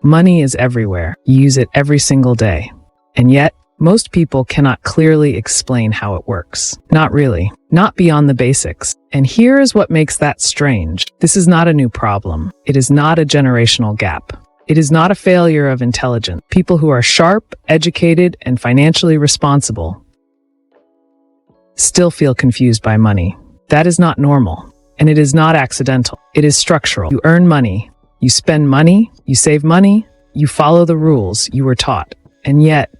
Money is everywhere. You use it every single day. And yet, most people cannot clearly explain how it works. Not really. Not beyond the basics. And here is what makes that strange. This is not a new problem. It is not a generational gap. It is not a failure of intelligence. People who are sharp, educated, and financially responsible still feel confused by money. That is not normal. And it is not accidental. It is structural. You earn money. You spend money. You save money. You follow the rules you were taught. And yet,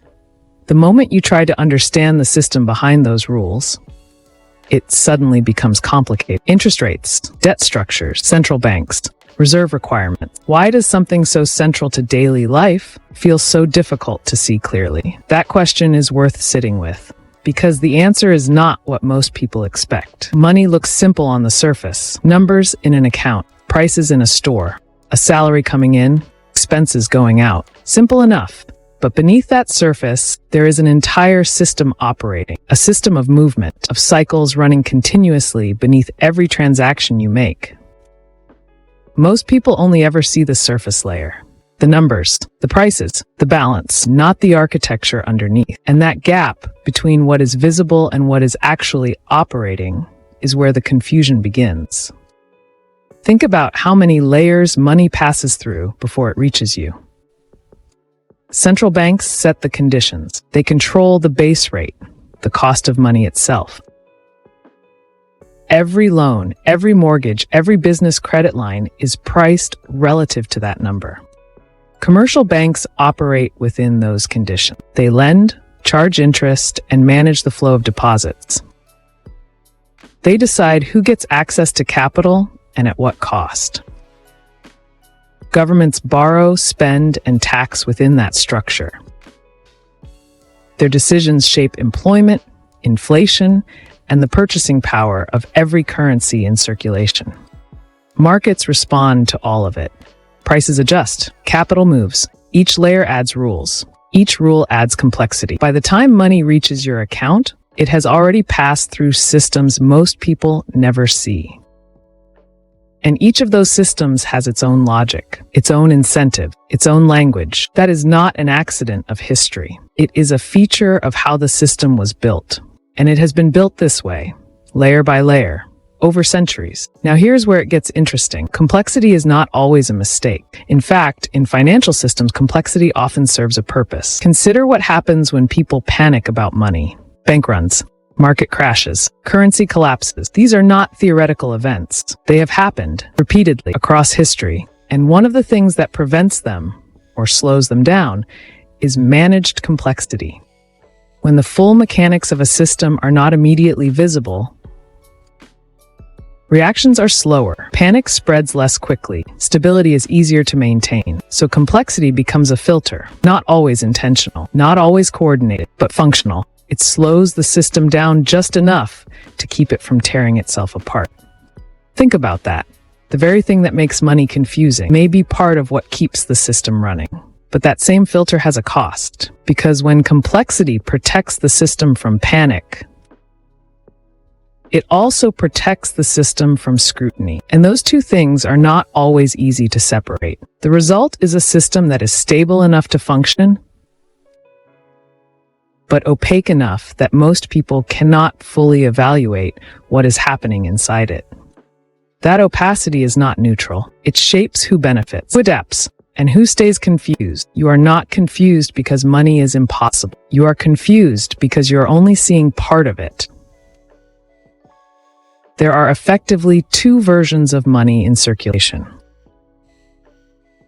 the moment you try to understand the system behind those rules, it suddenly becomes complicated. Interest rates, debt structures, central banks, reserve requirements. Why does something so central to daily life feel so difficult to see clearly? That question is worth sitting with, because the answer is not what most people expect. Money looks simple on the surface. Numbers in an account, prices in a store, a salary coming in, expenses going out. Simple enough. But beneath that surface, there is an entire system operating, a system of movement, of cycles running continuously beneath every transaction you make. Most people only ever see the surface layer, the numbers, the prices, the balance, not the architecture underneath. And that gap between what is visible and what is actually operating is where the confusion begins. Think about how many layers money passes through before it reaches you. Central banks set the conditions. They control the base rate, the cost of money itself. Every loan, every mortgage, every business credit line is priced relative to that number. Commercial banks operate within those conditions. They lend, charge interest, and manage the flow of deposits. They decide who gets access to capital and at what cost. Governments borrow, spend, and tax within that structure. Their decisions shape employment, inflation, and the purchasing power of every currency in circulation. Markets respond to all of it. Prices adjust, capital moves. Each layer adds rules. Each rule adds complexity. By the time money reaches your account, it has already passed through systems most people never see. And each of those systems has its own logic, its own incentive, its own language. That is not an accident of history. It is a feature of how the system was built. And it has been built this way, layer by layer, over centuries. Now here's where it gets interesting. Complexity is not always a mistake. In fact, in financial systems, complexity often serves a purpose. Consider what happens when people panic about money. Bank runs. Market crashes, currency collapses. These are not theoretical events. They have happened repeatedly across history. And one of the things that prevents them or slows them down is managed complexity. When the full mechanics of a system are not immediately visible, reactions are slower. Panic spreads less quickly. Stability is easier to maintain. So complexity becomes a filter, not always intentional, not always coordinated, but functional. It slows the system down just enough to keep it from tearing itself apart. Think about that. The very thing that makes money confusing may be part of what keeps the system running. But that same filter has a cost, because when complexity protects the system from panic, it also protects the system from scrutiny. And those two things are not always easy to separate. The result is a system that is stable enough to function, but opaque enough that most people cannot fully evaluate what is happening inside it. That opacity is not neutral. It shapes who benefits, who adapts, and who stays confused. You are not confused because money is impossible. You are confused because you are only seeing part of it. There are effectively two versions of money in circulation.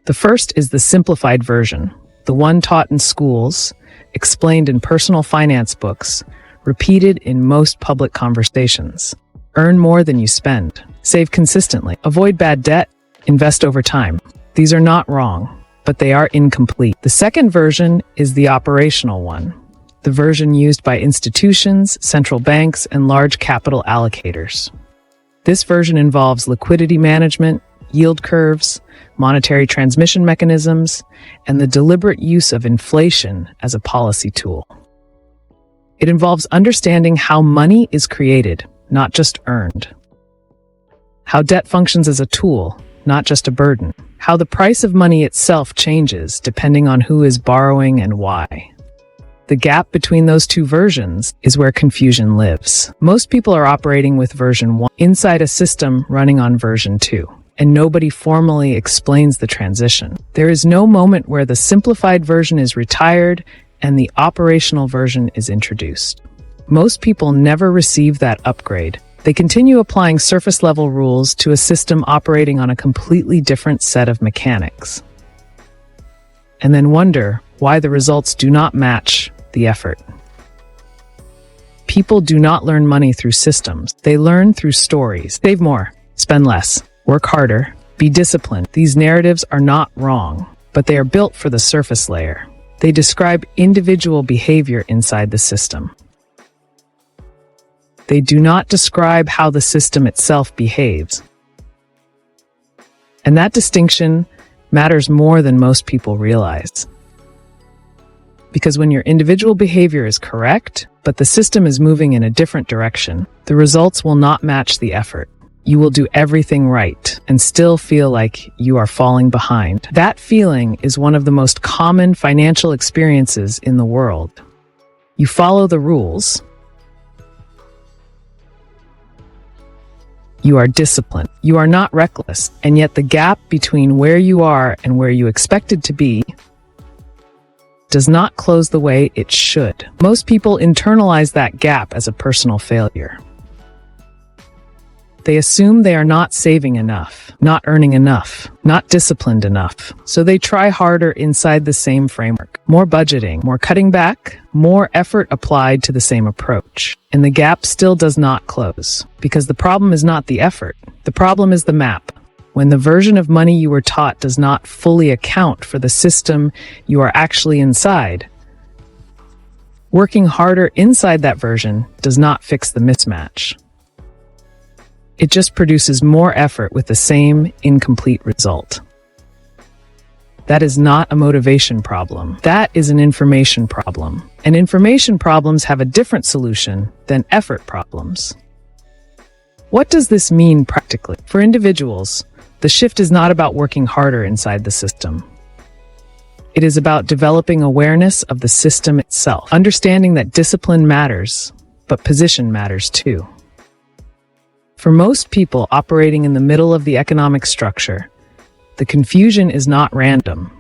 The first is the simplified version, the one taught in schools, explained in personal finance books, repeated in most public conversations. Earn more than you spend. Save consistently. Avoid bad debt. Invest over time. These are not wrong, but they are incomplete. The second version is the operational one, the version used by institutions, central banks, and large capital allocators. This version involves liquidity management, yield curves, monetary transmission mechanisms, and the deliberate use of inflation as a policy tool. It involves understanding how money is created, not just earned. How debt functions as a tool, not just a burden. how the price of money itself changes depending on who is borrowing and why. The gap between those two versions is where confusion lives. Most people are operating with version 1 inside a system running on version 2, and nobody formally explains the transition. There is no moment where the simplified version is retired and the operational version is introduced. Most people never receive that upgrade. They continue applying surface-level rules to a system operating on a completely different set of mechanics, and then wonder why the results do not match the effort. People do not learn money through systems. They learn through stories. Save more, spend less, work harder, be disciplined. These narratives are not wrong, but they are built for the surface layer. They describe individual behavior inside the system. They do not describe how the system itself behaves. And that distinction matters more than most people realize. Because when your individual behavior is correct, but the system is moving in a different direction, the results will not match the effort. You will do everything right and still feel like you are falling behind. That feeling is one of the most common financial experiences in the world. You follow the rules. You are disciplined. You are not reckless. And yet the gap between where you are and where you expected to be does not close the way it should. Most people internalize that gap as a personal failure. They assume they are not saving enough, not earning enough, not disciplined enough. So they try harder inside the same framework. More budgeting, more cutting back, more effort applied to the same approach. And the gap still does not close. Because the problem is not the effort. The problem is the map. When the version of money you were taught does not fully account for the system you are actually inside, working harder inside that version does not fix the mismatch. It just produces more effort with the same incomplete result. That is not a motivation problem. That is an information problem. And information problems have a different solution than effort problems. What does this mean practically? For individuals, the shift is not about working harder inside the system. It is about developing awareness of the system itself, understanding that discipline matters, but position matters too. For most people operating in the middle of the economic structure, the confusion is not random.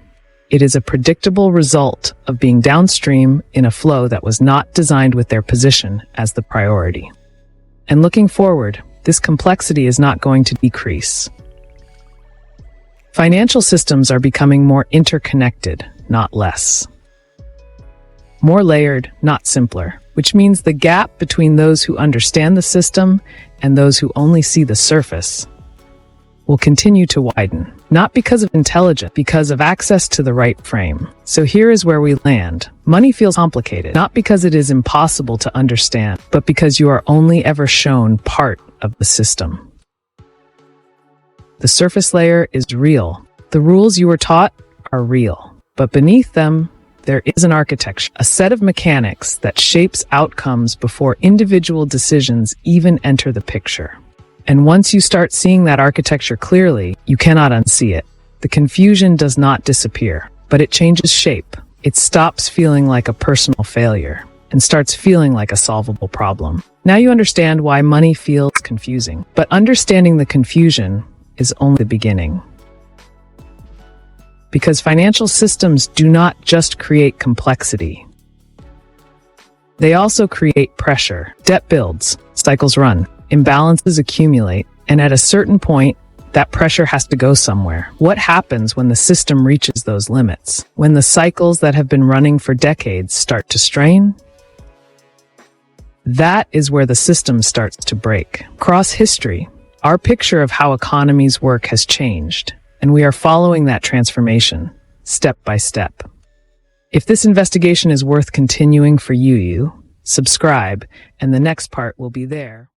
It is a predictable result of being downstream in a flow that was not designed with their position as the priority. And looking forward, this complexity is not going to decrease. Financial systems are becoming more interconnected, not less. More layered, not simpler, which means the gap between those who understand the system and those who only see the surface will continue to widen, not because of intelligence, because of access to the right frame. So here is where we land. Money feels complicated, not because it is impossible to understand, but because you are only ever shown part of the system. The surface layer is real. The rules you were taught are real. But beneath them, there is an architecture, a set of mechanics that shapes outcomes before individual decisions even enter the picture. And once you start seeing that architecture clearly, you cannot unsee it. The confusion does not disappear, but it changes shape. It stops feeling like a personal failure and starts feeling like a solvable problem. Now you understand why money feels confusing. But understanding the confusion is only the beginning. Because financial systems do not just create complexity. They also create pressure. Debt builds, cycles run, imbalances accumulate, and at a certain point, that pressure has to go somewhere. What happens when the system reaches those limits? When the cycles that have been running for decades start to strain? That is where the system starts to break. Across history, our picture of how economies work has changed, and we are following that transformation, step by step. If this investigation is worth continuing for you, subscribe, and the next part will be there.